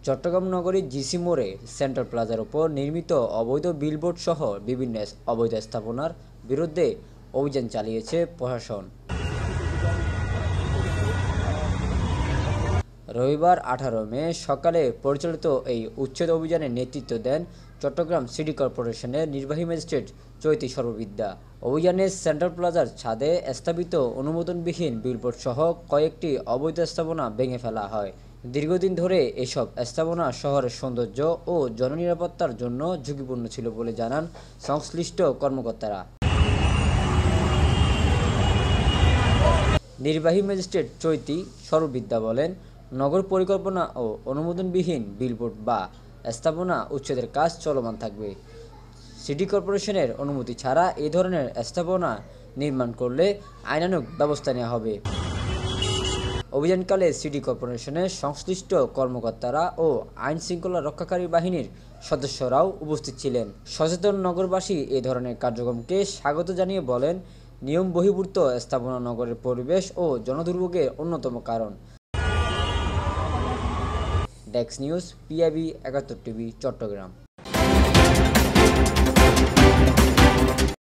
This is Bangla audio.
চট্টগ্রাম নগরীর জিসি মোড়ে সেন্ট্রাল প্লাজার ওপর নির্মিত অবৈধ বিলবোর্ড সহ বিভিন্ন অবৈধ স্থাপনার বিরুদ্ধে অভিযান চালিয়েছে প্রশাসন। রবিবার 18 মে সকালে পরিচালিত এই উচ্ছেদ অভিযানে নেতৃত্ব দেন চট্টগ্রাম সিটি কর্পোরেশনের নির্বাহী ম্যাজিস্ট্রেট চৈতি সর্ববিদ্যা। অভিযানে সেন্ট্রাল প্লাজার ছাদে স্থাপিত অনুমোদনবিহীন বিলবোর্ড সহ কয়েকটি অবৈধ স্থাপনা ভেঙে ফেলা হয়। দীর্ঘদিন ধরে এসব স্থাপনা শহরের সৌন্দর্য ও জননিরাপত্তার জন্য ঝুঁকিপূর্ণ ছিল বলে জানান সংশ্লিষ্ট কর্মকর্তারা। নির্বাহী ম্যাজিস্ট্রেট চৈতি সর্ববিদ্যা বলেন, নগর পরিকল্পনা ও অনুমোদনবিহীন বিলবোর্ড বা স্থাপনা উচ্ছেদের কাজ চলমান থাকবে। সিটি কর্পোরেশনের অনুমতি ছাড়া এ ধরনের স্থাপনা নির্মাণ করলে আইনানুগ ব্যবস্থা নেওয়া হবে। অভিযানকালে সিটি কর্পোরেশনের সংশ্লিষ্ট কর্মকর্তারা ও আইন শৃঙ্খলা রক্ষাকারী বাহিনীর সদস্যরাও উপস্থিত ছিলেন। সচেতন নগরবাসী এ ধরনের কার্যক্রমকে স্বাগত জানিয়ে বলেন, নিয়ম বহির্ভূত স্থাপনা নগরের পরিবেশ ও জনদুর্ভোগের অন্যতম কারণ। Desk news, PIB ৭১ TV, Chittagong.